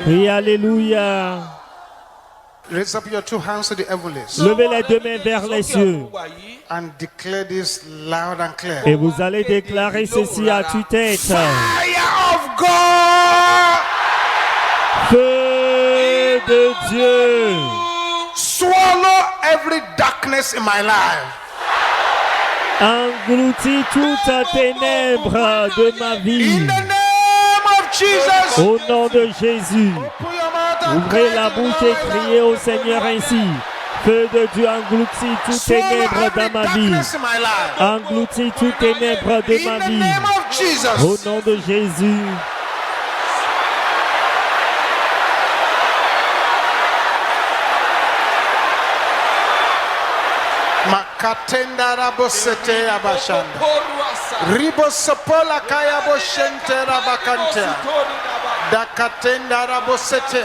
Crie Alléluia. Raise up your two hands to the heavens Levez les deux mains vers les cieux. and declare this loud and clear. Et vous allez déclarer ceci à tue-tête. Fire of God, Feu de Dieu. swallow every darkness in my life. Engloutis toute ténèbres de ma vie. In the name of Jesus. Au nom de Jésus. Open your mouth and Ouvrez cry la the bouche Lord. et criez au Seigneur ainsi. Feu de Dieu, engloutis toutes Swallow ténèbres every dans ma vie. darkness in my life. Engloutis toutes ténèbres de In ma the vie. name of Jesus. Au nom de Jésus. Makatenda rabosete abashanda. Ribosopola kaya boshente rabakantea. Dakatenda rabosete.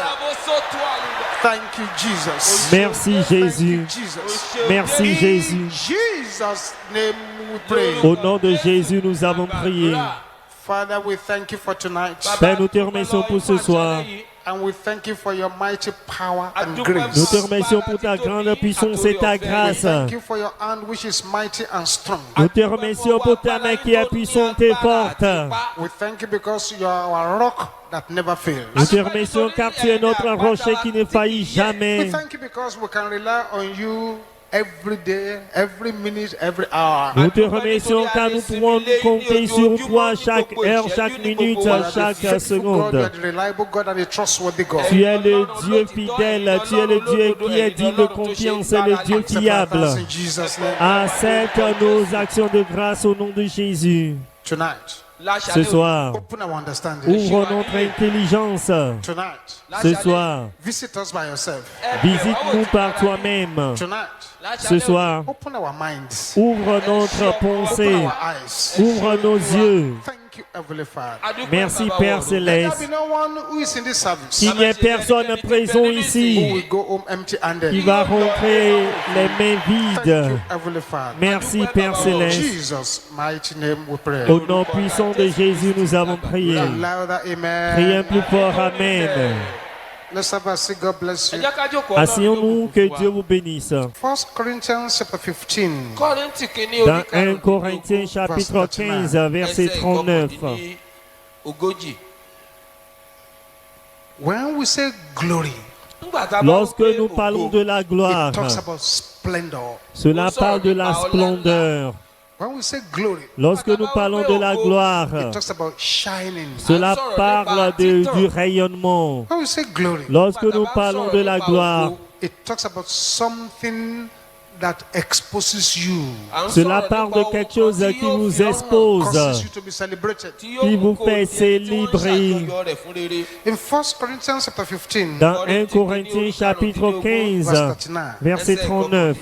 Thank you, Jesus. Merci Jésus. Jesus. Merci Jésus. In Jesus' name we pray. Au nom de Jésus, nous avons prié. Father, we thank you for tonight. Père, nous te remercions pour ce soir. And we thank you for your mighty power and Nous grace. te remercions pour ta grande puissance et ta We grâce. thank you for your hand which is mighty and strong. Nous te remercions pour ta main qui est puissante et forte. We thank you because you are our rock that never fails. Nous te remercions car tu es notre rocher qui ne faillit We jamais. thank you because we can rely on you every day, every minute, every hour. Nous te remercions car nous pouvons compter sur toi chaque heure, chaque minute, You are the chaque faithful God, you seconde. are the reliable God and the trustworthy God. Tu es le Dieu fidèle, tu es le Dieu qui est digne de confiance et le Dieu fiable. In Jesus' name. Accepte nos actions de grâce au nom de Jésus. Tonight, Ce soir, open our understanding. ouvre notre intelligence. Tonight, Ce soir, visit us by yourself. visite-nous par toi-même. Tonight, Ce soir, open our minds. ouvre notre pensée. Open our eyes. Ouvre nos yeux. Thank you, Heavenly Father. Merci Père Let there Céleste. be no one who is in this service Qu'il n'y ait personne présent who ici will go home empty-handed. qui va rentrer les mains Thank you, vides. Heavenly Father. Merci Père In Céleste. Jesus' mighty name we pray. Au nom puissant de Jésus, nous avons prié. Louder, Priez amen. plus fort, Amen. Let's have a say, God bless you. Asseyons-nous, que Dieu vous bénisse. 1 Corinthians chapter 15. Dans 1 Corinthiens chapitre 15, verset 39. When we say glory, Lorsque nous parlons de la gloire, it talks about splendor. cela parle de la splendeur. When we say glory, Lorsque nous parlons de la gloire, it talks about shining. cela parle du rayonnement. When we say glory, Lorsque nous parlons de la gloire, it talks about something that exposes you, cela parle de quelque chose qui vous expose, causes you to be celebrated. qui vous fait célébrer. In 1 Corinthians chapter 15, Dans 1 Corinthiens chapitre 15, verset 39,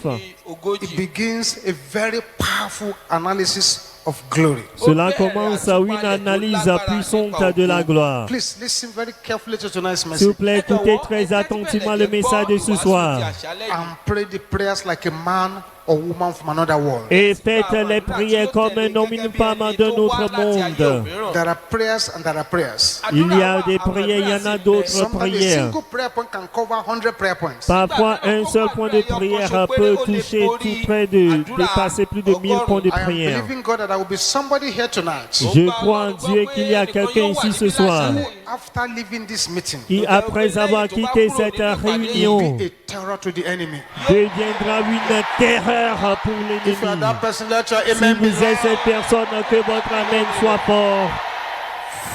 it begins a very powerful analysis of glory. cela commence à une analyse puissante de la gloire. Please listen very carefully to tonight's S'il message vous plaît, écoutez très attentivement le message de ce soir and pray the prayers like a man or woman from another world. et faites les prières comme un homme et une femme d'un autre monde. There are prayers and there are prayers. Il y a des prières, il y en a d'autres Sometimes a prières. single prayer point can cover 100 prayer points. Parfois, un seul point de prière peut toucher tout près de dépasser plus de 1000 points de I am prière. believing God that there will be somebody here tonight Je crois en Dieu qu'il y a quelqu'un ici ce soir who, after leaving this meeting, qui, après avoir quitté cette réunion, be a terror to the enemy. deviendra une terreur pour If you are l'ennemi. that person, let your Si amen be vous êtes cette personne, que votre amen soit fort.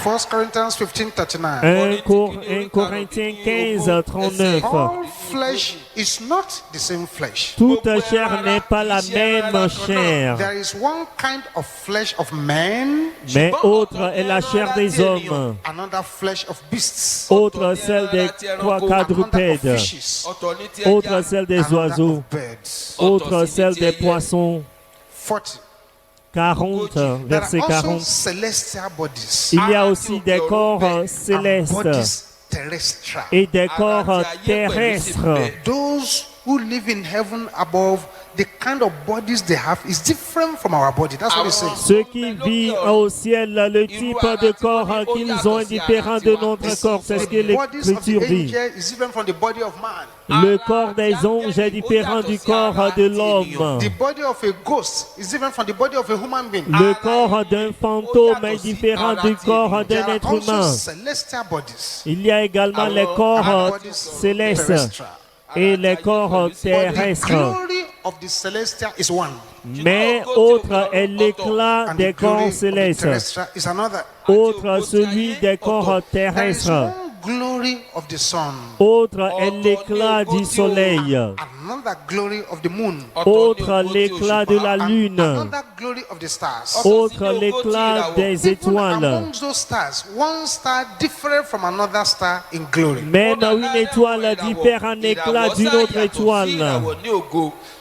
1 Corinthians 15:39. 1 Corinthiens 15, 39. All flesh is not the same flesh. Toute chair n'est pas la même chair, There is one kind of flesh of men, mais autre est la chair des hommes, another flesh of beasts, autre celle des another of quadrupèdes, fishes, autre celle des another oiseaux, of birds. autre celle des poissons. 40. 40, There verset are also 40. celestial bodies Il y a aussi des corps and célestes bodies terrestrial. et des corps terrestres. Those who live in heaven above the kind of bodies they have is different from our body. That's what it says. Ceux qui vivent au ciel, le type de corps qu'ils ont est différent de notre corps. C'est ce que The bodies of l'Écriture the dit. angel is different from the body of man. Le corps des anges est différent du corps de l'homme. The body of a ghost is different from the body of a human being. Le corps d'un fantôme est différent du corps There d'un are être also humain. celestial bodies. Il y a également les corps célestes Terrestrial. et les corps But the terrestres. glory of the celestial is one. Mais autre est l'éclat And des the glory corps of the célestes. terrestrial is another. Autre celui des corps There is terrestres. one glory of the sun. Autre est l'éclat du soleil. Another glory of the moon. Autre l'éclat de la lune. Another glory of the stars. Autre l'éclat des Even étoiles. amongst those stars, one star different from another star in glory. Même une étoile diffère en éclat d'une autre étoile.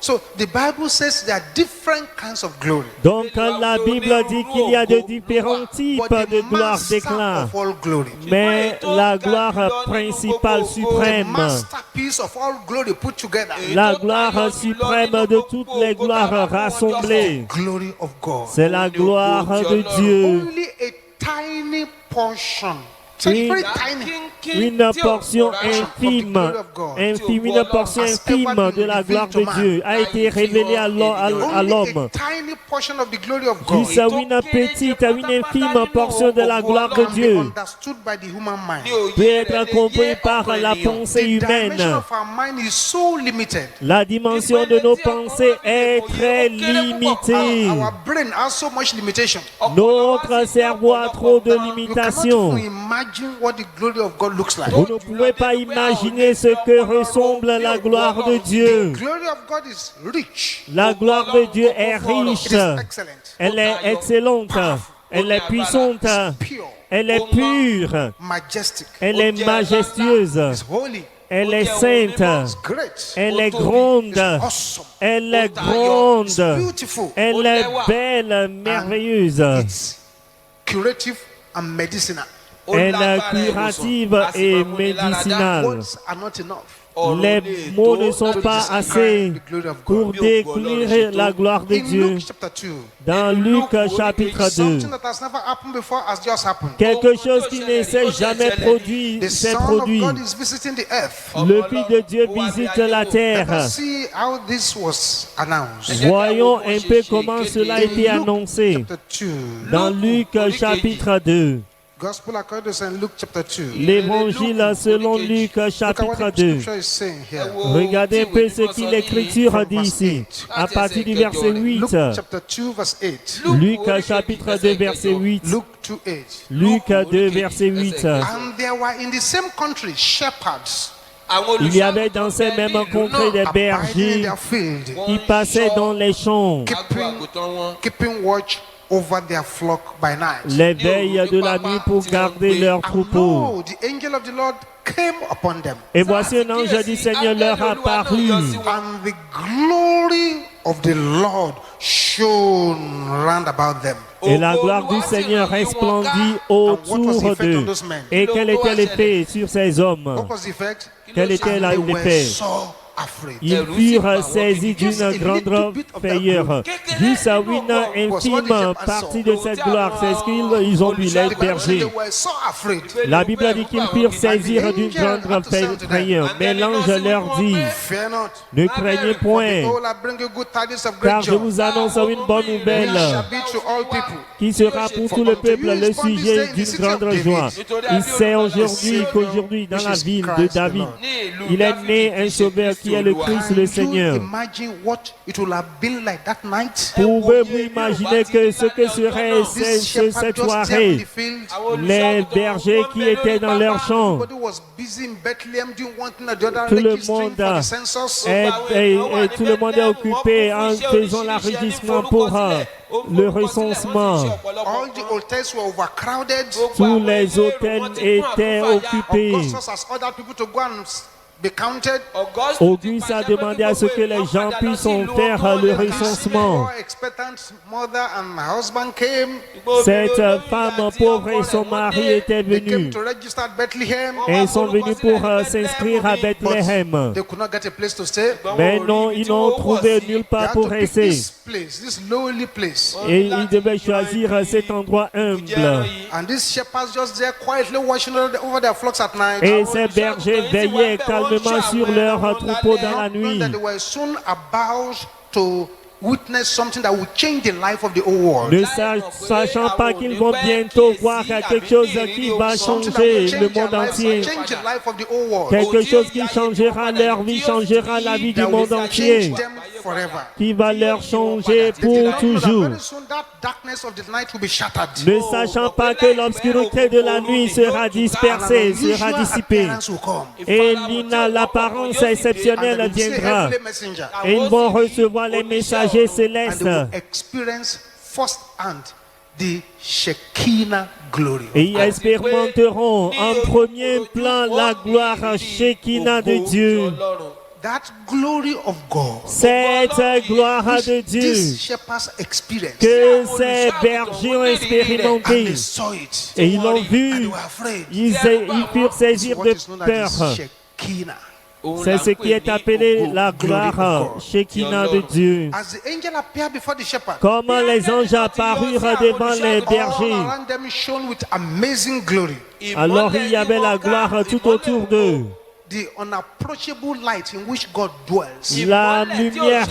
So the Bible says there are different kinds of glory. Donc la Bible dit qu'il y a de différents types But the de gloire master d'éclat. of all glory, Mais la gloire principale the suprême, masterpiece of all glory put together, la gloire suprême de toutes les gloires rassemblées, glory of God. c'est la gloire de Dieu. Only a tiny portion. So it's very tiny. Une portion infime, une portion infime de la gloire de Dieu a été révélée à Only l'homme. a tiny portion of the glory of God Juste une petite, une infime portion de la gloire de can be Dieu understood by the human mind. peut être compris par la pensée The dimension humaine. of our mind is so limited. La dimension de nos pensées est très limitée. Our brain has so much limitation. Notre cerveau a trop de You cannot limitations. even imagine what the glory of God looks like. Vous ne pouvez pas imaginer ce que ressemble la gloire de Dieu. The glory of God is rich. La gloire de Dieu est It riche. is excellent. Elle est excellente. Elle est puissante. Pure. Elle est pure. Majestic. Elle est majestueuse. It's holy. Elle est sainte. It's great. Elle est grande. It's awesome. Elle est grande. Beautiful. Elle est belle, merveilleuse. It's curative and medicinal. Elle est curative et médicinale. Words are not enough. Les mots ne sont pas assez The glory of pour God. décrire la gloire de In Dieu. Luke chapter 2, Dans Luc chapitre 2, something that has never happened before has just happened. quelque chose qui ne s'est jamais produit The s'est Son of produit. God is visiting the earth. Le Fils de Dieu visite la Let terre. us see how this was announced. Voyons un peu comment cela a été annoncé. Chapter 2. Dans Luc chapitre 2, Gospel according to St. Luke chapter 2. l'évangile selon Luc Look at what chapitre the 2. scripture is saying here. Regardez un peu ce que l'Écriture dit ici, à partir du verset 8. Luke chapter 2 verse 8. Luc chapitre 2 verset 8. Luke 2:8. Luc 2 verset 8. And there were in the same country shepherds Il y avait dans ces mêmes contrées des abiding in bergers their field, qui passaient dans les champs, keeping watch over their flock by night. les veilles de la nuit pour garder leurs And troupeaux. lo, the angel of the Lord came upon them, Et voici un ange du Seigneur leur apparut. and the glory of the Lord shone round about them. Et la gloire du Seigneur resplendit autour d'eux. Et quel était l'effet sur ces hommes? What was the effect? Quel était And they were l'effet? so afraid. Ils furent saisis d'une grande frayeur. Juste à une infime partie de cette gloire, c'est ce qu'ils ont vu, les The Bible said bergers. they were so afraid. La Bible dit qu'ils furent saisis d'une grande frayeur. Mais l'ange leur dit, Fear not. ne craignez point, Behold, I bring you good tidings of car great je joy. vous annonce une bonne Which nouvelle shall be to all people. qui sera pour tout le peuple le sujet d'une grande joie. Il sait qu'aujourd'hui dans la ville de David, il est né un sauveur qui est le Christ le Seigneur. Imagine what it will have been like that night. Pouvez-vous imaginer que ce que serait This shepherd cette just there in soirée? the field. Les bergers qui étaient dans leurs champs, Everybody was busy in Bethlehem doing one thing or the other, Tout le registering monde for the census. et tout le monde est occupé en faisant l'enregistrement pour le recensement. All the hotels were overcrowded. Tous les hôtels étaient occupés. Augustus has ordered people to go and Auguste a demandé à ce que les gens puissent faire le recensement. Cette femme pauvre et son mari étaient venus. Et ils sont venus pour s'inscrire à Bethléem. Mais non, ils n'ont trouvé nulle part pour rester. Et ils devaient choisir cet endroit humble. Et ces bergers veillaient calmement sur leurs troupeaux dans la nuit. Ne sachant pas qu'ils vont bientôt voir quelque chose qui va changer le monde entier. Quelque chose qui changera leur vie, changera la vie du monde entier. Qui va leur changer pour toujours. Ne sachant pas que l'obscurité de la nuit sera dispersée, sera dissipée. Et l'apparence exceptionnelle viendra. Et ils vont recevoir les messagers célestes. Et ils expérimenteront en premier plan la gloire Shekinah de Dieu. Cette gloire de Dieu que ces bergers ont expérimenté et ils l'ont vu, ils furent saisis de peur. C'est ce qui est appelé la gloire Shekinah de Dieu. Comme les anges apparurent devant les bergers, alors il y avait la gloire tout autour d'eux. La lumière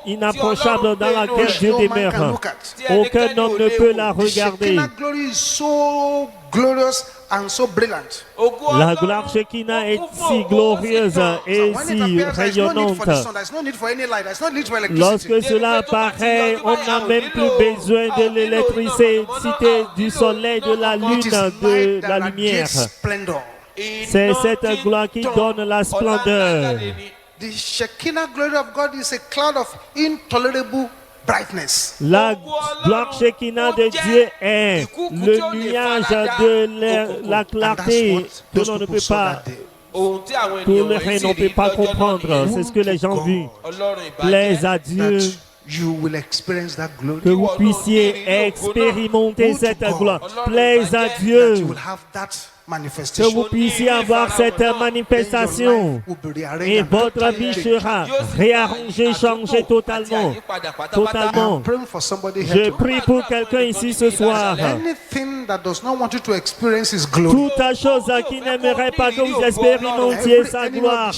inapprochable dans laquelle Dieu demeure. Aucun homme ne peut la regarder. La gloire Shekinah est si glorieuse et si rayonnante. Lorsque cela apparaît, on n'a même plus besoin de l'électricité, du soleil, de la lune, de la lumière. C'est cette gloire qui donne la splendeur. The Shekinah glory of God is a cloud of intolerable brightness. La gloire Shekinah de Dieu est le nuage de la clarté que l'on ne peut pas, que le règne ne peut pas comprendre. C'est ce que les gens vus. Plaise à Dieu que vous puissiez expérimenter cette gloire. Plaise à Dieu que vous puissiez avoir cette manifestation et votre vie sera réarrangée, changée totalement. Totalement. Je prie pour quelqu'un ici ce soir. Toute chose qui n'aimerait pas que vous expérimentiez sa gloire.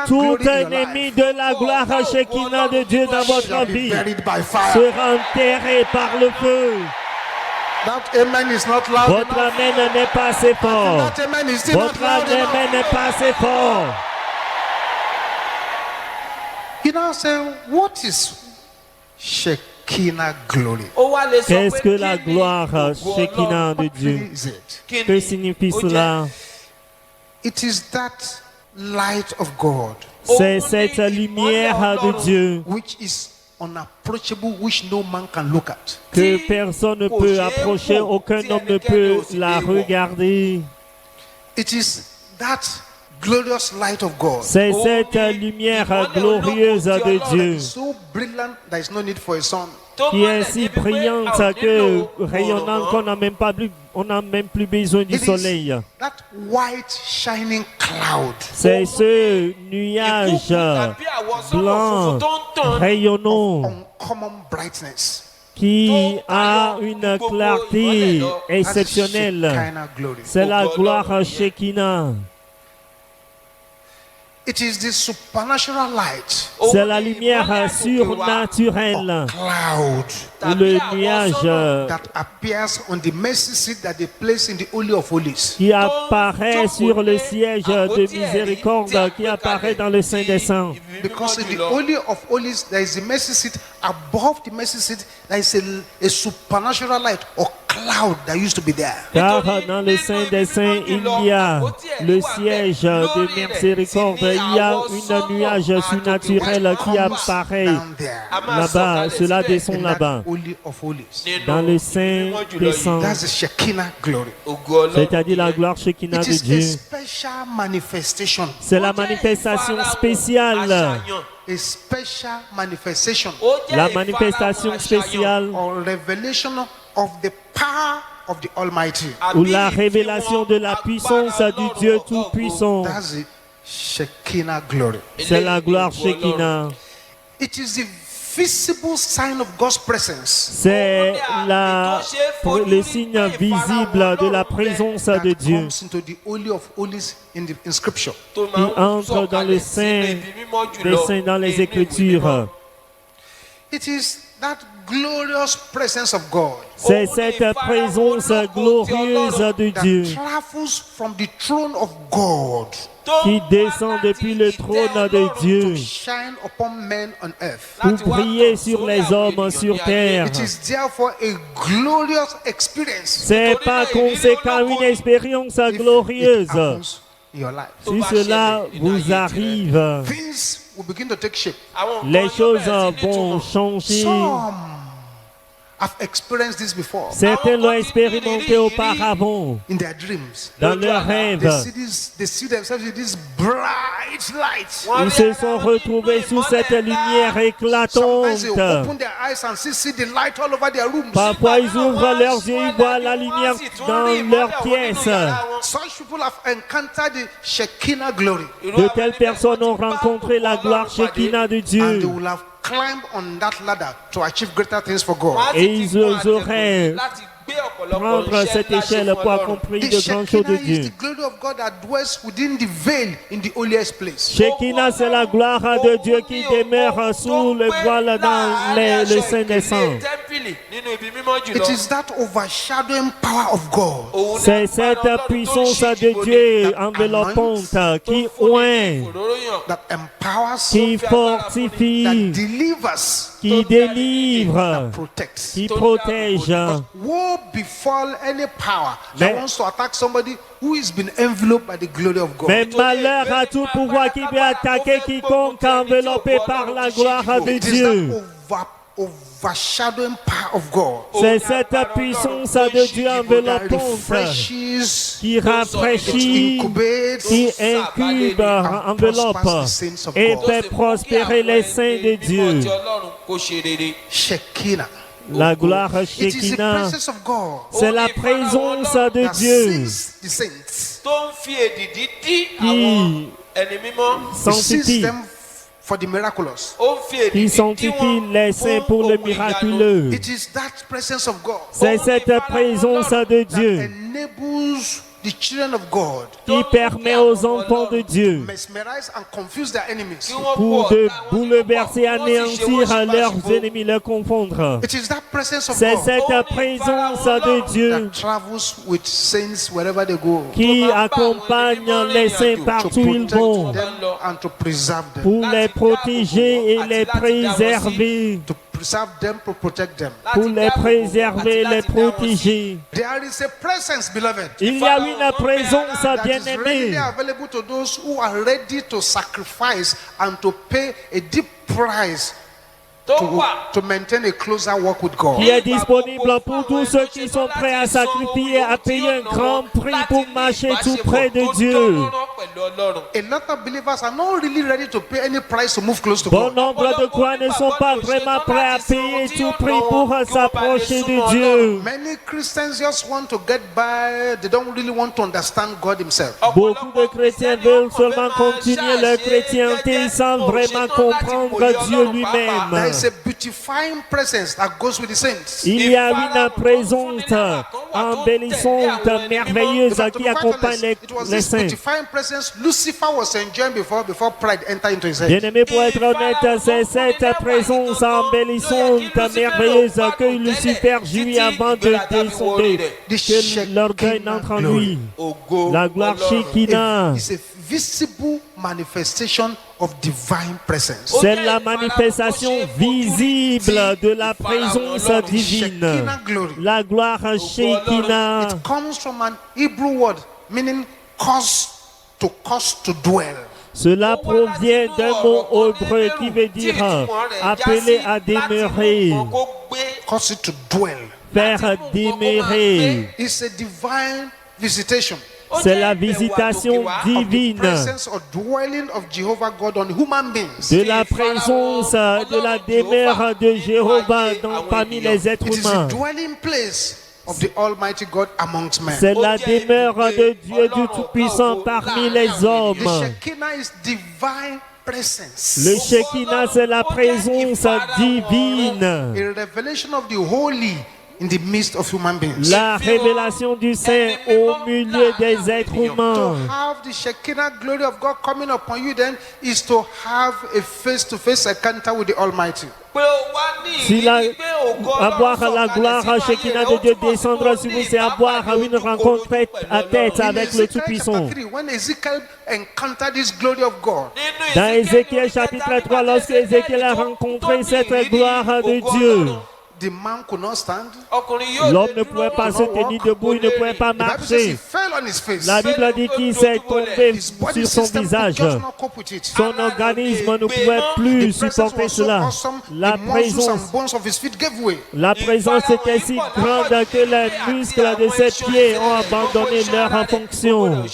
Tout ennemi de la gloire Shekinah de Dieu dans votre vie sera enterré par le feu. Votre amen n'est pas assez fort. Votre amen n'est pas assez fort. You now say, what is Shekinah glory? Qu'est-ce que la gloire Shekinah de Dieu? Que signifie cela? It is that light of God. C'est cette lumière de Dieu which is unapproachable, which no man can look at. Que personne ne peut approcher, aucun homme ne peut la regarder. It is that glorious light of God. C'est cette lumière glorieuse de Dieu So brilliant, there is no need for a sun. qui est si brillante que rayonnante qu'on n'a même pas plus besoin du soleil. That white shining cloud. C'est ce nuage blanc rayonnant Uncommon brightness. qui a une clarté exceptionnelle. C'est la gloire Shekinah. It is the supernatural light. C'est la lumière surnaturelle. Cloud. Le nuage That appears on the mercy seat that they place in the Holy of Holies. qui apparaît sur le siège de miséricorde qui apparaît dans le Saint des Saints. Because in the Holy of Holies there is a mercy seat above the mercy seat, there is a supernatural light or cloud that used to be there. Car dans le Saint des Saints, il y a le siège de miséricorde. Il y a un nuage surnaturel qui apparaît là-bas. Cela descend là-bas. Dans le Saint des Saints, That's the Shekinah glory. c'est-à-dire la gloire Shekinah It de is a Dieu. special manifestation. C'est la manifestation spéciale. A special manifestation La manifestation spéciale or revelation of the power of the Almighty. ou la révélation de la puissance du Dieu Tout-Puissant. That's the Shekinah glory. C'est la gloire Shekinah. It is the visible sign of God's presence C'est le signe visible de la présence de that Dieu comes into the Holy of Holies in Scripture. qui entre dans le Saint des Saints dans les Écritures. It is that glorious presence of God C'est cette présence glorieuse de that Dieu travels from the throne of God qui descend depuis le trône de Dieu to shine upon men on earth. pour briller sur les hommes sur terre. It is therefore a glorious experience C'est par conséquent une expérience if it glorieuse. happens in your life. Si cela vous arrive, Things will begin to take shape. les choses vont changer. Some have experienced this before Certains l'ont expérimenté auparavant in their dreams. dans leurs rêves. They see themselves with this bright light. Ils se sont retrouvés sous cette lumière Sometimes they éclatante. open their eyes and see the light all over their rooms. Parfois, ils ouvrent leurs yeux, ils voient la lumière dans leur pièce. Such people have encountered the Shekinah glory. De telles personnes ont rencontré la gloire Shekinah de And they Dieu. will have climbed on that ladder to achieve greater things for God. Et ils auraient prendre cette échelle pour accomplir The de grandes choses de Shekinah is Dieu. the glory of God that dwells within the veil in the holiest place. Shekinah, c'est la gloire de Dieu qui demeure sous le voile dans le Saint des Saints. It is that overshadowing power of God C'est cette puissance de Dieu enveloppante qui oint, that empowers, qui that fortifie, delivers, qui délivre, protects. qui protège. Woe befall any power Mais- that wants to attack somebody who has been enveloped by the glory of God. Mais malheur à tout pouvoir qui veut attaquer quiconque enveloppé par la gloire de It is Dieu. that overshadowing power of God C'est cette puissance de Dieu that enveloppante refreshes, qui rafraîchit, incubates, qui incube, enveloppe et fait prospérer les saints de Dieu. Shekinah. La gloire It is the Shekinah, presence of God c'est la présence de that Dieu sees the saints, qui sees sanctifie, them for the miraculous. qui sanctifie les saints pour le miraculeux. It is that presence of God C'est cette présence de that Dieu enables the children of God qui permet aux enfants de Dieu mesmerize and confuse their enemies. pour de bouleverser, anéantir leurs ennemis, les confondre. It is that presence of C'est God cette présence de Dieu that travels with saints wherever they go qui accompagne les saints to partout où ils protect vont them and to preserve them. pour les protéger et les préserver. To preserve them, to protect them. Pour les préserver, les protéger. There is a presence, beloved, Il y a une présence that is bien-aimée readily available to those who are ready to sacrifice and to pay a deep price to maintain a closer walk with God. qui est disponible pour tous ceux qui sont prêts à sacrifier, à payer un grand prix pour marcher tout près de Dieu. A lot of believers are not really ready to pay any price to move close to Bon God. nombre de croix ne sont pas vraiment prêts à payer tout prix pour s'approcher de Dieu. Many Christians just want to get by. They don't really want to understand God Himself. Beaucoup de chrétiens veulent seulement continuer leur chrétienté sans vraiment comprendre Dieu There lui-même. is a beautifying presence that goes with the saints. Il y a une présence embellissante, merveilleuse qui accompagne It was les this saints. beautifying presence Lucifer was enjoying before pride entered into his head. Bien-aimé, pour être honnête, c'est cette présence embellissante, merveilleuse que Lucifer jouit avant de descendre, que l'orgueil n'entre en lui. La gloire Shekinah, It's a visible manifestation of divine presence. C'est la manifestation visible de la présence divine. La gloire Shekinah. It comes from an Hebrew word meaning cause to dwell. Cela provient d'un mot hébreu qui veut dire appeler à demeurer. Cause it to dwell. Faire demeurer. It's a divine visitation. C'est la visitation divine de la présence, de la demeure de Jéhovah parmi les êtres humains. C'est la demeure de Dieu du Tout-Puissant parmi les hommes. Le Shekinah, c'est la présence divine. In the midst of human beings. La révélation du Saint au milieu des êtres humains. To have the Shekinah glory of God coming upon you then is to have a face-to-face encounter with the Almighty. Si avoir la gloire Shekinah de Dieu descendre sur vous, c'est avoir une rencontre tête à tête avec le Tout-Puissant. Dans Ézéchiel chapitre 3, lorsque Ézéchiel a rencontré cette gloire de Dieu, l'homme ne pouvait pas se tenir debout, il ne pouvait pas marcher. La Bible dit qu'il s'est tombé sur son visage. Son organisme ne pouvait plus supporter cela. La présence était si grande que les muscles de ses pieds ont abandonné leur fonction.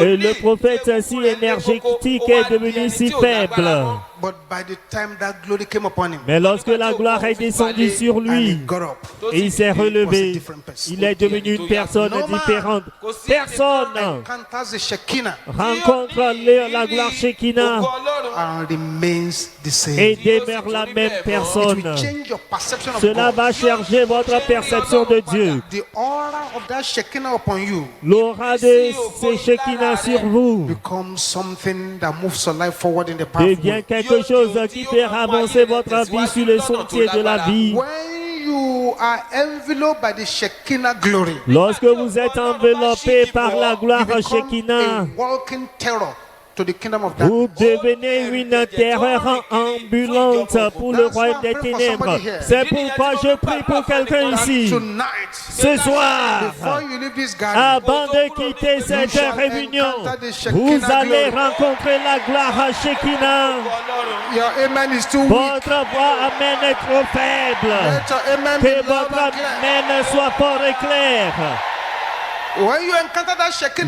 Et le prophète si énergétique est devenu si faible. Mais lorsque la gloire est descendue sur lui, et il s'est relevé, il est devenu une personne différente. Personne rencontre la gloire Shekinah et demeure la même personne. Cela va changer votre perception de Dieu. L'aura de ce Shekinah sur vous devient quelque chose qui fait avancer votre vie sur le sentier de la vie. Lorsque vous êtes enveloppé par la gloire Shekinah, vous devenez une terreur ambulante pour le royaume des ténèbres. C'est pourquoi je prie pour quelqu'un ici. Ce soir, avant de quitter cette réunion, vous allez rencontrer la gloire Shekinah. Votre voix amen est trop faible. Que votre amen soit fort et clair.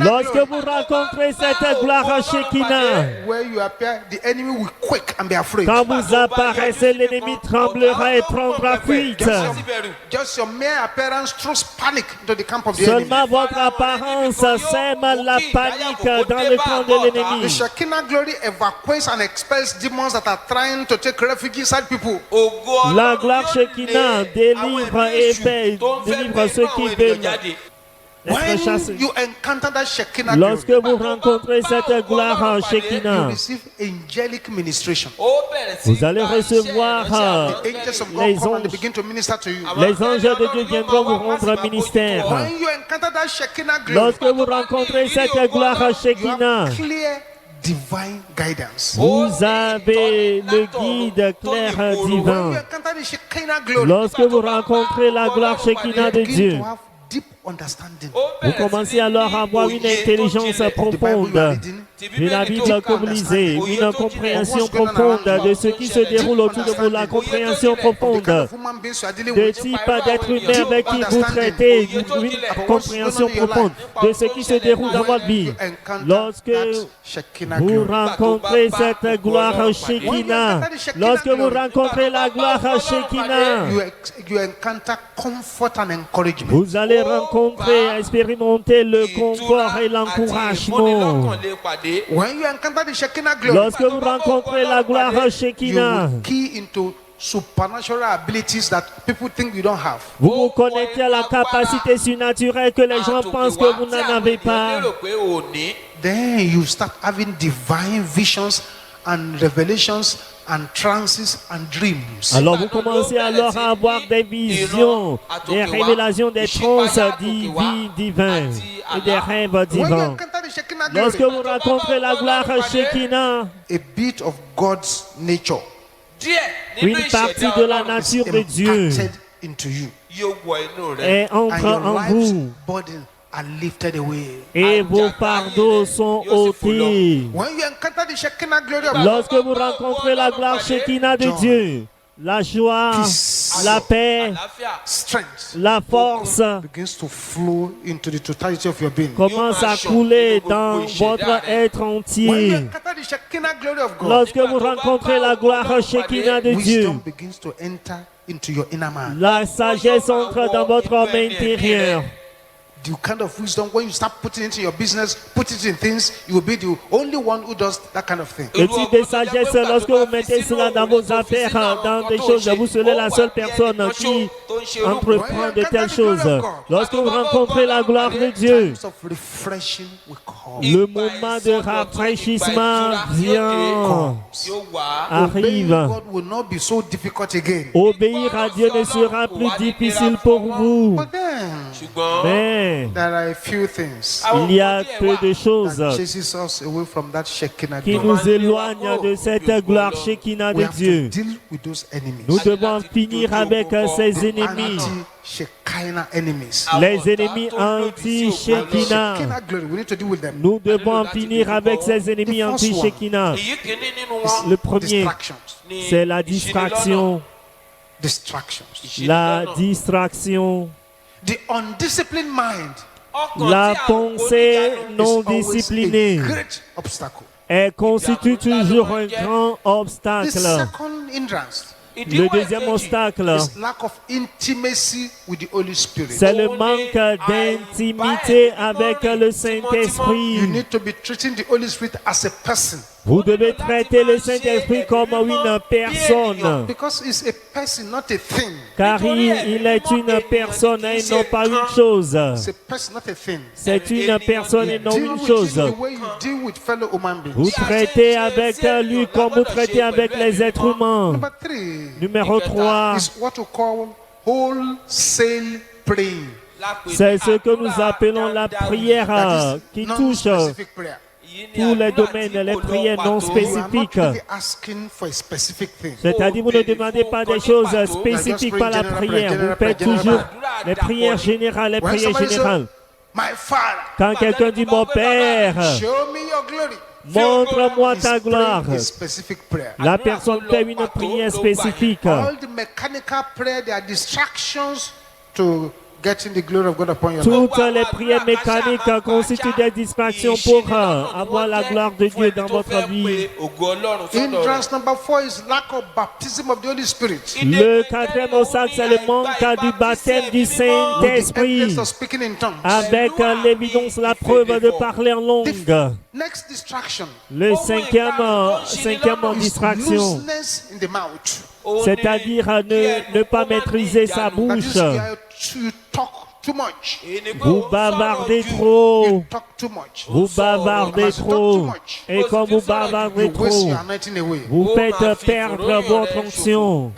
Lorsque vous rencontrez cette gloire Shekinah, quand vous apparaissez, l'ennemi tremblera et prendra fuite. Seulement votre apparence sème la panique dans le camp de l'ennemi. La gloire Shekinah délivre ceux qui veulent. Lorsque vous rencontrez cette gloire Shekinah, vous allez recevoir les anges. Les anges de Dieu viendront vous rendre ministère. Lorsque vous rencontrez cette gloire Shekinah, vous avez le guide clair divin. Lorsque vous rencontrez la gloire Shekinah de Dieu, vous commencez alors à avoir une intelligence profonde de la Bible que vous lisez, une compréhension profonde de ce qui se déroule autour de vous, la compréhension profonde de type d'être humain avec qui vous traitez, une compréhension profonde de ce qui se déroule dans votre vie. Lorsque vous rencontrez cette gloire Shekinah, lorsque vous rencontrez la gloire Shekinah, vous allez rencontrer, expérimenter le confort et l'encouragement. Lorsque vous rencontrez la gloire Shekinah, vous vous connectez à la capacité surnaturelle que les gens pensent que vous n'en avez pas. Then you start having divine visions and revelations and trances and dreams. Alors vous commencez alors à avoir des visions, des révélations, des transes divins et des rêves divins. Lorsque vous rencontrez la gloire Shekinah, a bit of God's nature une partie de la nature de Dieu into you. entre en vous Are lifted away. Et vos fardeaux sont ôtés. When you encounter the Shekinah glory of God, lorsque vous rencontrez la gloire Shekinah de Dieu, la joie, la paix, strength, la force begins to flow into the totality of your being. commence à couler dans votre être When you entier. encounter the Shekinah glory of God, Lorsque vous rencontrez la gloire Shekinah de Dieu, wisdom begins to enter into your inner man. la sagesse entre dans votre homme intérieur. The kind of wisdom, when you start putting it into your business, put it in things, you will be the only one who does that kind of thing. Le type de sagesse, lorsque vous mettez cela dans vos affaires, dans des choses, vous serez la seule personne qui entreprend de telles choses. Lorsque vous rencontrez la gloire de Dieu, le moment de rafraîchissement vient, arrive. Obéir à Dieu ne sera plus difficile pour vous. Mais il y a peu de choses qui nous éloignent de cette gloire Shekinah de Dieu. Nous devons finir avec ces ennemis. Les ennemis anti-Shekinah. Nous devons finir avec ces ennemis anti-Shekinah. Le premier, c'est la distraction. La distraction. The undisciplined mind la pensée non disciplinée, elle constitue toujours un grand obstacle. Le deuxième obstacle, c'est le manque d'intimité avec le Saint-Esprit. Vous devez traiter le Saint-Esprit comme une personne. Car il est une personne et non pas une chose. C'est une personne et non une chose. Vous traitez avec lui comme vous traitez avec les êtres humains. Numéro 3. C'est ce que nous appelons la prière qui touche tous les domaines, les prières non spécifiques. C'est-à-dire, vous ne demandez pas des choses spécifiques par la prière. Vous faites toujours les prières générales, les prières générales. Quand quelqu'un dit, mon Père, montre-moi ta gloire, la personne fait une prière spécifique. Toutes les prières mécaniques constituent des distractions pour avoir la gloire de Dieu dans votre vie. Le quatrième obstacle, c'est le manque du baptême du Saint-Esprit, avec l'évidence, la preuve de parler en langue. Le cinquième distraction, c'est-à-dire ne pas maîtriser sa bouche. Vous bavardez trop. Vous bavardez trop. Et quand vous bavardez trop, vous faites perdre votre onction.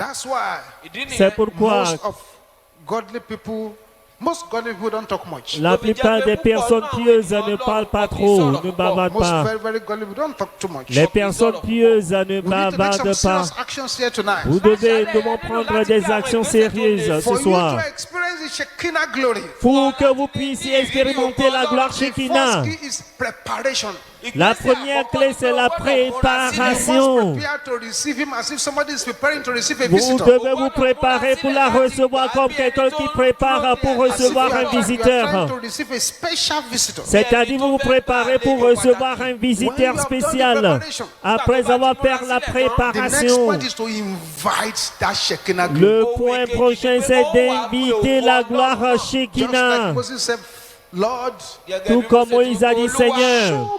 C'est pourquoi la plupart des personnes pieuses ne parlent pas trop, ne bavardent pas. Les personnes pieuses ne bavardent pas. Nous devons prendre des actions sérieuses ce soir. Pour que vous puissiez expérimenter la gloire Shekinah, la première clé, c'est la préparation. Vous devez vous préparer pour la recevoir comme quelqu'un qui prépare pour recevoir un visiteur. C'est-à-dire, vous vous préparez pour recevoir un visiteur spécial. Après avoir fait la préparation, le point prochain, c'est d'inviter la gloire Shekinah. Tout comme Moïse a dit, Seigneur,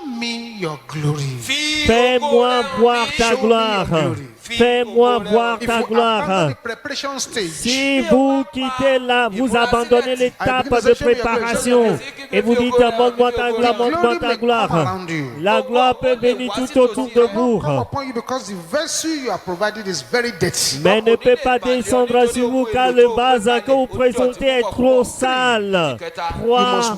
fais-moi voir ta gloire. Fais-moi voir ta gloire. Si vous quittez là, vous abandonnez l'étape de préparation et vous dites, montre-moi ta gloire, montre-moi ta gloire. La gloire peut venir tout autour de vous, mais ne peut pas descendre sur vous car le vase que vous présentez est trop sale. 3.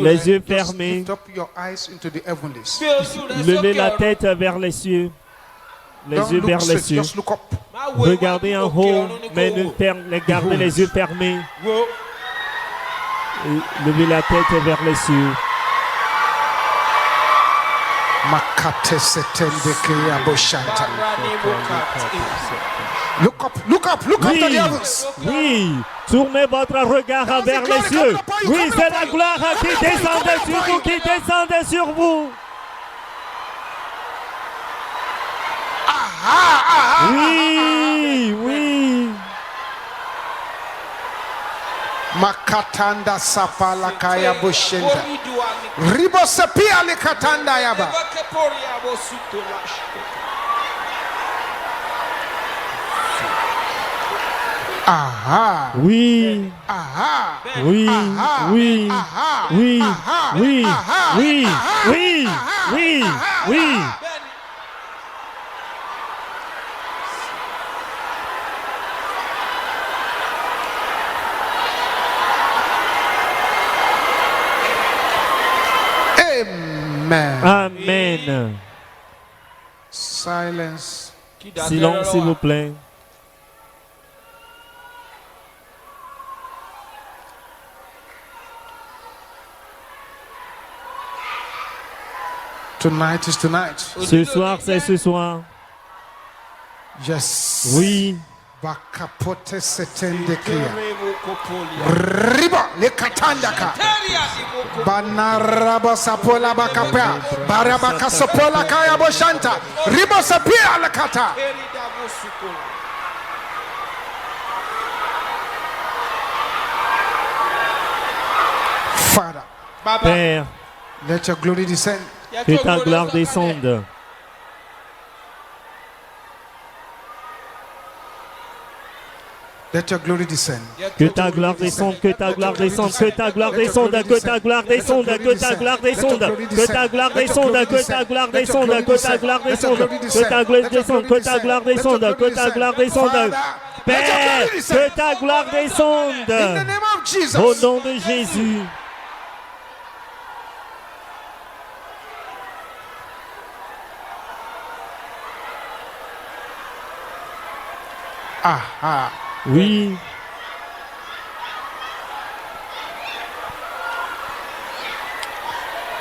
Les yeux fermés. Lift up your eyes into the heavenlies. Levez la tête vers les cieux. Les yeux vers les cieux. Just look up. Regardez en haut, mais gardez les yeux fermés. Et levez la tête vers les cieux. Look up, look up, look up to the heavens. Oui, tournez votre regard vers les cieux. Oui, c'est la gloire qui descendait sur vous, qui descendait sur vous. Oui, oui. Makatanda sapala kaya bushenda. Ribo sepia le katanda yaba. Aha. Oui. Aha. Oui. Aha. Oui. Aha. Oui. Aha. Oui. Aha. Oui. Aha. Oui. Aha. Oui. Aha. Oui. Amen. Amen. Silence. Silence, s'il vous plaît. Tonight is tonight. Ce soir, c'est ce soir. Yes. Oui. Bakapote setendekia. Riba le katandaka. Banaraba sapola bakapea. Barabaka sapola kaya boshanta. Riba sapia la kata. Father, Père, let your glory descend. que ta gloire descende. Let your glory descend. Que ta gloire descende, que ta gloire descende, que ta gloire descende, que ta gloire descende, que ta gloire descende, que ta gloire descende, que ta gloire descende, que ta gloire descende, que ta gloire descende, que ta gloire descende, que ta gloire descende. Père, que ta gloire In the descende. name of Jesus. Au nom de Jésus. Aha. Oui.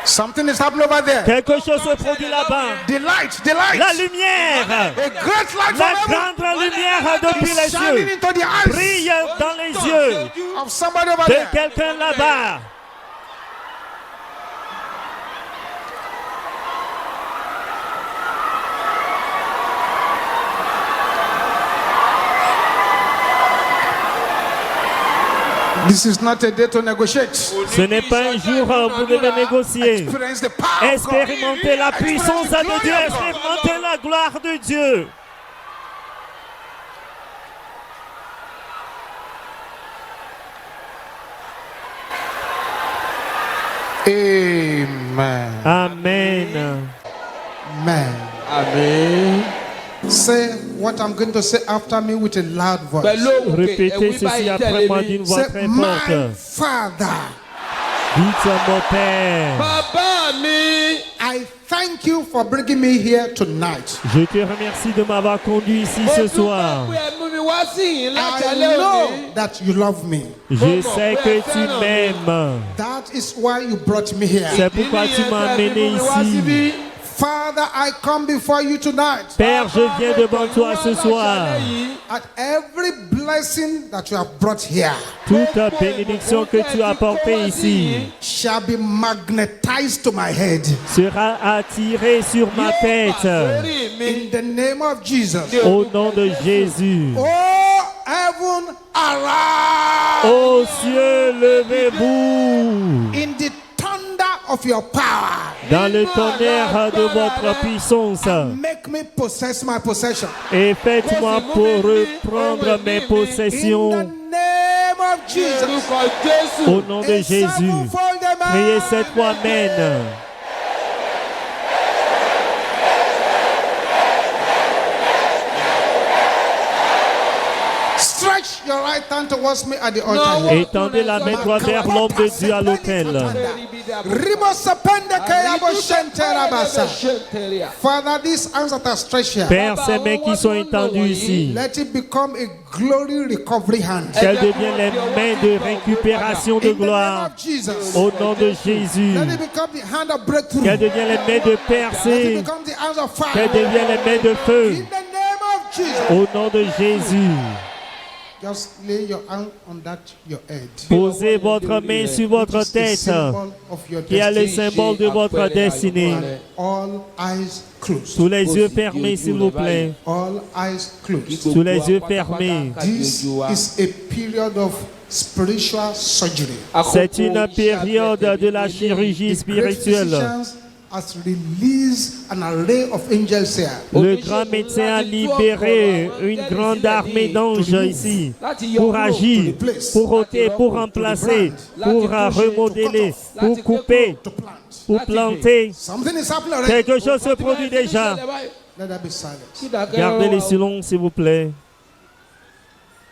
Something is happening over there. Quelque chose se produit là-bas. The light, the light. La lumière. A great light La from heaven grande lumière depuis les shining cieux into the eyes brille dans les yeux of somebody over de there. quelqu'un là-bas. This is not a day to negotiate. Ce n'est pas un jour où vous devez négocier. Experience the power of God. Expérimentez la puissance de Experience the Dieu. glory of God. Expérimentez la gloire de Dieu. Amen. Amen. Amen. Amen. Say what I'm going to say after me with a loud voice. Répétez ceci après moi d'une voix Say, très my forte. Father, Dites à mon Père, Baba mi. I thank you for bringing me here tonight. je te remercie de m'avoir conduit ici ce soir. I know that you love me. Je sais que tu m'aimes. That is why you brought me here. C'est pourquoi tu m'as amené ici. Father, I come before you tonight. Père, je viens devant toi ce soir. At every blessing that you have brought here Toute bénédiction que tu as apportée ici shall be magnetized to my head. sera attirée sur ma tête. In the name of Jesus. Au nom de Jésus. Oh, heaven, arise. Ô cieux, levez-vous. In the thunder of your power. Dans le tonnerre de votre puissance. Make me possess my possession. Et faites-moi pour reprendre mes In the possessions. name of Jesus. Au nom de A Jésus. sevenfold amen. Priez cette fois, Amen. Stretch your right hand towards me at the altar. Étendez la main droite vers l'homme de Dieu à l'autel. Father, these hands that are stretched here, Père, ces mains qui sont étendues ici, let it become a glory recovery hand. qu'elles deviennent les mains de récupération de gloire. Au nom de Jésus. Let it become the hand of breakthrough. Qu'elles deviennent les mains de Let it percée. become the hands of fire. Qu'elles deviennent les mains de feu. In the name of Jesus. Au nom de Jésus. Just lay your hand on that your head. Posez votre main sur votre Which is the tête, symbol of your qui est le destiny. symbole de votre destinée. All eyes closed. Tous les yeux fermés, s'il vous plaît. All eyes closed. Tous les yeux fermés. This is a period of spiritual surgery. C'est une période de la chirurgie spirituelle. Has released an array of angels here. Le grand médecin a libéré une grande armée d'anges ici pour agir, pour ôter, pour remplacer, pour remodeler, pour couper, pour planter. Something is happening already. Quelque chose se produit déjà. Let there be silence. Gardez les silences, s'il vous plaît.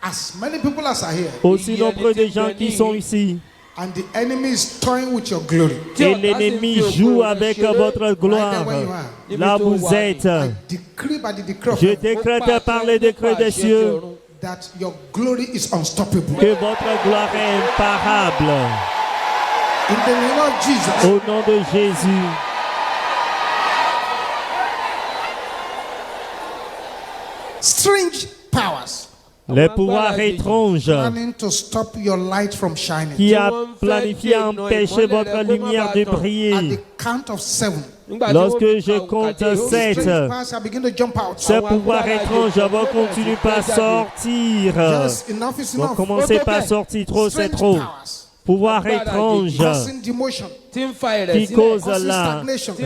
As many people as are here, Aussi nombreux de gens qui sont ici. and the enemy is toying with your glory. Et l'ennemi joue avec votre gloire. Là où vous êtes. I decree by the decree of Je heaven décrète par les décrets des cieux that your glory is unstoppable. que votre gloire est imparable. In the name of Jesus. Au nom de Jésus. Strange powers Les pouvoirs étranges planning to stop your light from shining. qui a planifié empêcher votre lumière de At briller. the count of 7, Lorsque je compte 7, strange powers are beginning to jump out. ces pouvoirs étranges vont continuer par sortir. Yes, enough is Vont enough. commencer par sortir. Trop, c'est Strange trop. powers Pouvoir étrange causing demotion, qui cause la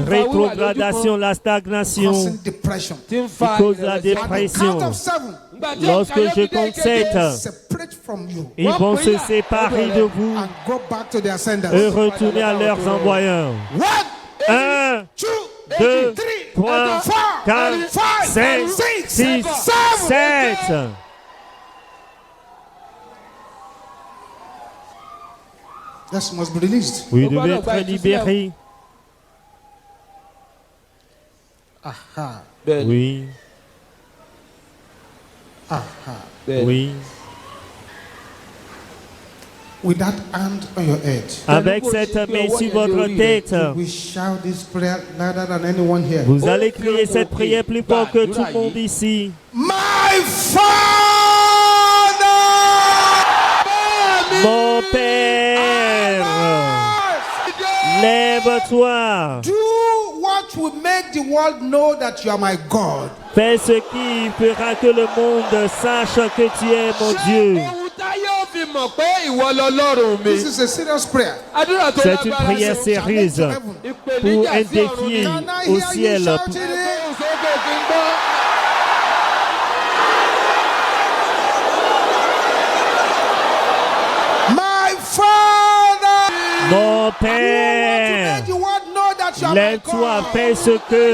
rétrogradation, la stagnation, causing depression. qui cause la At the count dépression. of 7, Lorsque je compte 7, separate from you ils vont se séparer de vous and go back to their senders. et retourner à leurs envoyeurs. 1, 2, 3, 4, 5, 6, 7. This must be released. Vous devez être libérés. Aha. Oui, Aha. oui. With that hand on your head, Avec cette main sur votre tête, we shout this prayer louder than anyone here. vous allez crier cette prière plus fort que tout le monde ici. My Father, Mon Père, lève-toi. do what will make the world know that you are my God. Fais ce qui fera que le monde sache que tu es mon Dieu. This is a serious prayer. C'est une prière sérieuse pour un défi Can I au hear you ciel. shouting it? My Father, Mon to Père, make the world know that you are my lève-toi, God. fais ce qui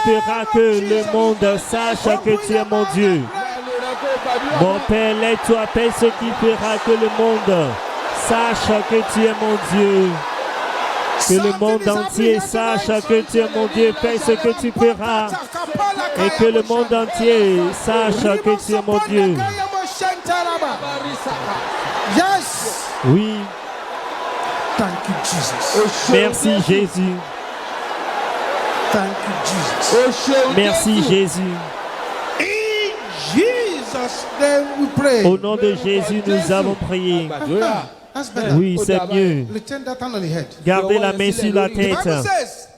fera que le monde sache que tu es mon Dieu. Mon Père, lève-toi, fais ce qui fera que le monde sache que tu es mon Dieu. Que le monde entier sache que tu es mon Dieu. Fais ce que tu feras et que le monde entier sache que tu es mon Dieu. Yes. Oui, Thank you, Jesus. merci Jésus. Thank you, Jesus. Merci Jésus. In Jesus' name we pray. Au nom de Jésus, nous avons prié. That's better. Oui, c'est mieux. Return that hand on the head. Gardez la main sur la The tête. Bible says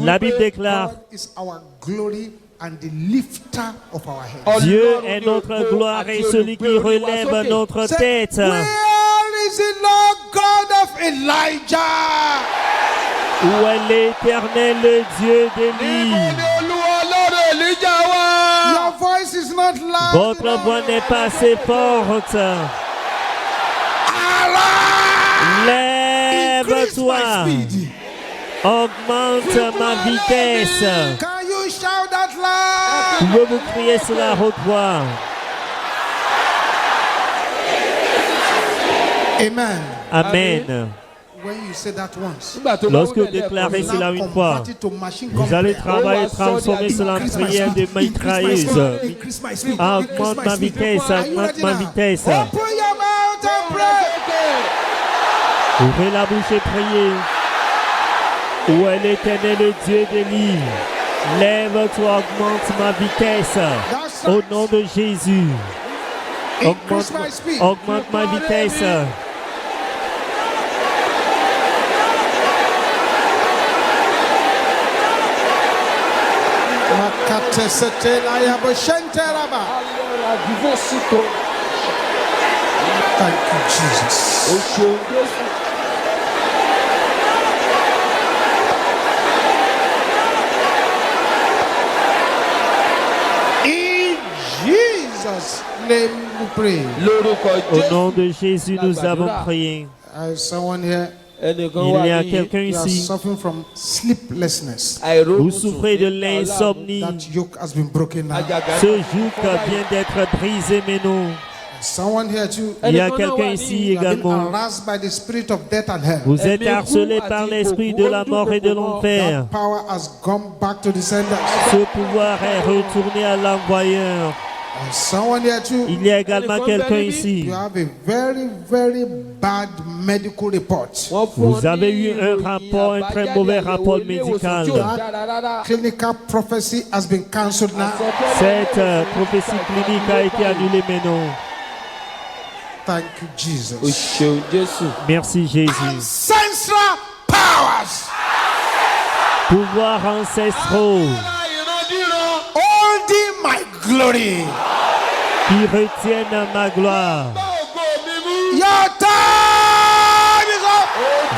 La Bible déclare, God is our glory and the lifter of our head. Dieu est notre gloire et celui qui relève notre tête. Where is the Lord God of Elijah? Où est l'éternel le Dieu d'Élie? Your voice is not loud. Votre voix n'est pas assez forte. Lève-toi. Augmente ma vitesse. Can you shout that loud? Pouvez-vous crier sur la haute voix? Amen. Amen. When you say that once, Lorsque vous déclarez cela une fois, vous allez travailler et transformer cela en prière de mitrailleuse. Augmente ma vitesse, augmente ma vitesse. Ouvrez la bouche et priez. Où est l'Éternel, Dieu d'Élie? Lève-toi, augmente ma vitesse. Au nom de Jésus. Augmente ma vitesse. Thank you, Jesus. In Jesus' name we pray. Au nom de Jésus, nous avons prié. Someone here. Il y a quelqu'un ici. Vous souffrez de l'insomnie. Ce joug vient d'être brisé, mais non. Il y a quelqu'un ici également. Vous êtes harcelé par l'esprit de la mort et de l'enfer. Ce pouvoir est retourné à l'envoyeur. Il y a également quelqu'un ici. Vous avez eu un rapport, un très mauvais rapport médical. Cette prophétie clinique a été annulée, mais non. Thank you, Jesus. Merci Jésus. Ancestral powers. Pouvoirs ancestraux. Holding my glory. Qui retiennent ma gloire. Your time is up.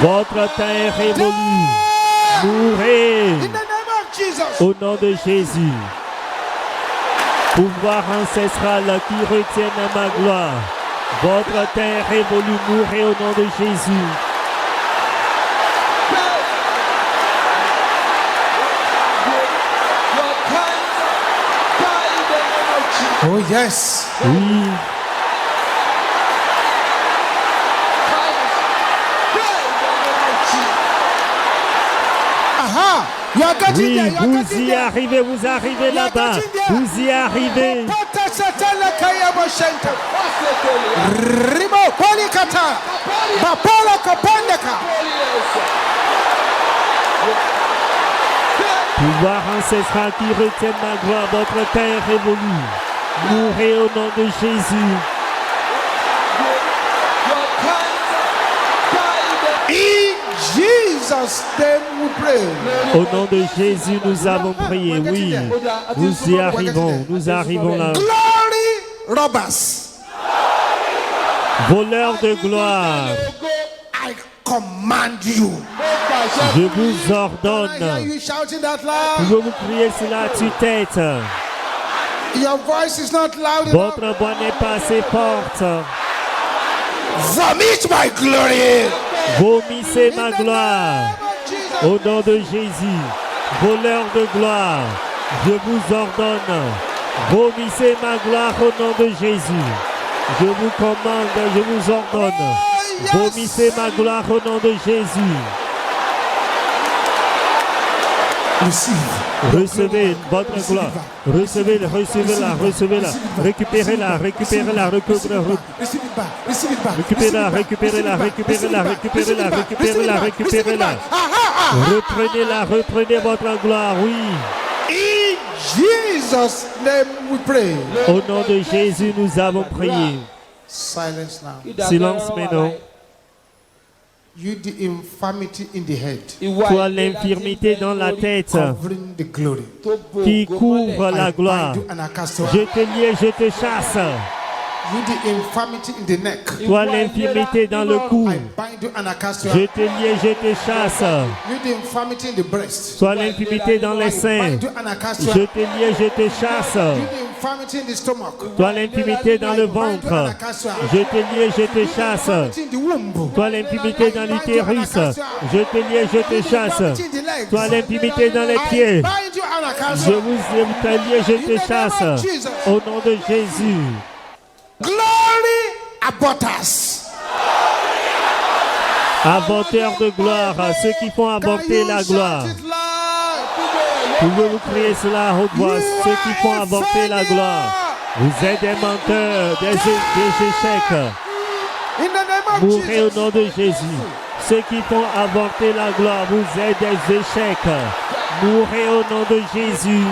Votre temps est révolu. Mourez. In the name of Jesus. Au nom de Jésus. Pouvoir ancestral qui retiennent ma gloire. Votre temps est révolu. Mourez au nom de Jésus. Oh yes. Oui. Aha. You are getting Oui, there. vous y arrivez, vous arrivez là-bas. Vous y arrivez. Pouvoir ancestral qui retient ma gloire, votre temps est révolu. Mourez au nom de Jésus. In Jesus' name we pray. Au nom de Jésus, nous avons prié. Oui, nous y arrivons. Nous arrivons là. Glory robbers. Voleurs de gloire. I command you. Je vous ordonne. Pouvez-vous crier cela à tue-tête? Your voice is not loud enough. Votre voix n'est pas assez forte. Vomit my glory. Vomissez ma gloire. Au nom de Jésus. Voleurs de gloire. Je vous ordonne. Vomissez ma gloire au nom de Jésus. Je vous commande, je vous ordonne. Vomissez ma gloire au nom de Jésus. Recevez votre gloire. Recevez-la, recevez-la, recevez-la. Récupérez-la, récupérez-la, récupérez-la, récupérez-la, récupérez-la, récupérez-la, récupérez-la, récupérez-la. Reprenez-la, reprenez votre gloire, oui. In Jesus' name we pray. Au nom de Jésus, nous avons prié. Silence now. Silence maintenant. You the infirmity in the head. Toi, l'infirmité dans la tête Covering the glory. qui couvre la gloire. Je te lie, je te chasse. You the infirmity in the neck. Toi, l'infirmité dans le cou. I bind you and I cast you Je out. te lie, je te chasse. You the infirmity in the breast. Toi, l'infirmité dans les seins. Bind you and I cast you Je out. te lie, je te chasse. You the infirmity in the stomach. Toi, l'infirmité dans le ventre. Je te lie, je te chasse. Infirmity in the womb. Toi, l'infirmité dans l'utérus. Je te lie, je te chasse. Toi, l'infimité dans les pieds. Je vous ai lié, je te chasse. Au nom de Jésus. Glory about us. Avorteurs de gloire, ceux qui font avorter la gloire. Pouvez-vous crier cela à haute voix, ceux qui font avorter la gloire. Vous êtes des menteurs, des échecs. Mourrez au nom de Jésus. Ceux qui font avorter la gloire, vous êtes des échecs. Mourrez au nom de Jésus.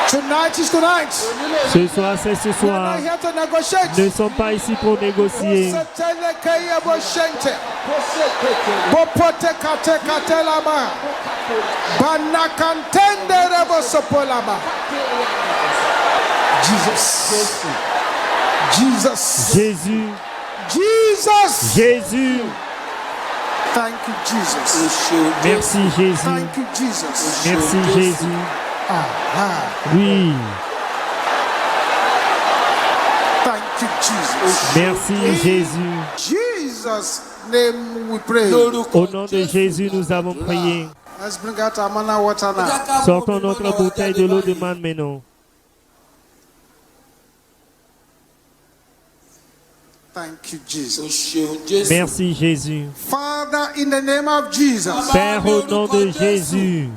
Tonight is tonight. Ce soir, c'est ce soir. Nous ne sommes pas ici pour négocier. Jésus. Jésus. Thank you, Jesus. Merci Jésus. Thank you, Jesus. Merci Jésus. Oui. Thank you, Jesus. Merci Jésus. Jesus' name we pray. Au nom de Jésus, nous avons prié. Let's bring out our manna water now. Sortons notre bouteille de l'eau de manne maintenant. Thank you, Jesus. Merci Jésus. Father, in the name of Jesus. Père, au nom de Jésus.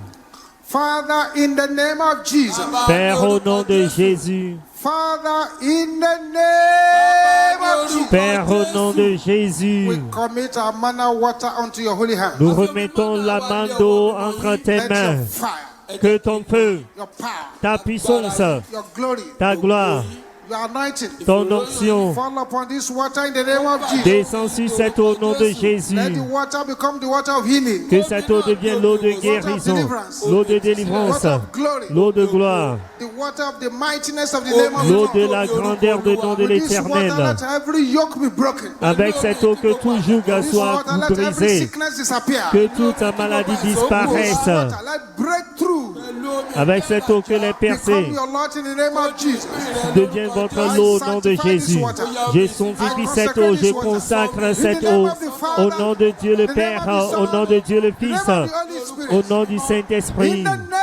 Father, in the name of Jesus. Père, au nom de Jésus. Father, in the name of Jesus. Père, au nom de Jésus. We commit our manna water unto your holy hand. Nous remettons la main d'eau entre tes Let mains. your fire, Que ton feu, your power, ta puissance, your glory, ta gloire, your anointing ton onction fall upon this water in the name of Jesus. descend sur cette eau au nom de Jésus. Let the water become the water of healing, Que cette eau devienne l'eau de guérison, l'eau de délivrance, water of glory, l'eau de gloire, the water of the mightiness of the name of l'eau God. de la grandeur du nom de With this water, l'Éternel. let every yoke be broken. Avec cette eau, que tout joug This soit water, let every brisé, sickness disappear. que toute maladie This disparaisse. water, let breakthrough Avec cette eau, que les become percées your Lord in the name of Jesus. deviennent votre lot au nom de Jésus. Je sanctifie cette eau, je consacre cette eau au nom de Dieu le Père, au nom de Dieu le Fils, au nom du Saint-Esprit, In the name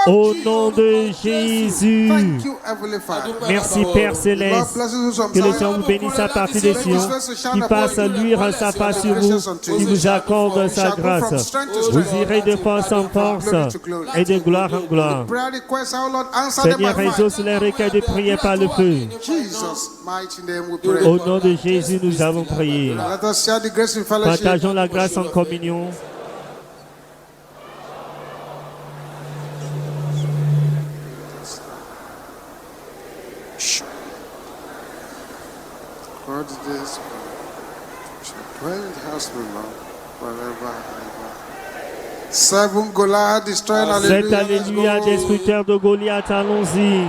au of nom de Jésus. Thank you, Heavenly Father. Merci Père Céleste. Lord blesses you from Que le Zion. Seigneur vous bénisse à partir de Sion, qui passe à luire sa face sur vous, qui vous accorde sa grâce. Vous irez de force en force et de gloire en gloire. Prayer requests, our Lord, answer them Seigneur, by fire. exauce les requêtes de prière par le feu. Jesus' mighty name we pray. Au nom de Jésus, nous avons prié. Let us share the grace in fellowship. Partageons la grâce en communion. God is this. Dwell in the house of the Lord forever and ever. 7 Goliath destroyed. Cet Hallelujah. alléluia, destructeur de Goliath, allons-y.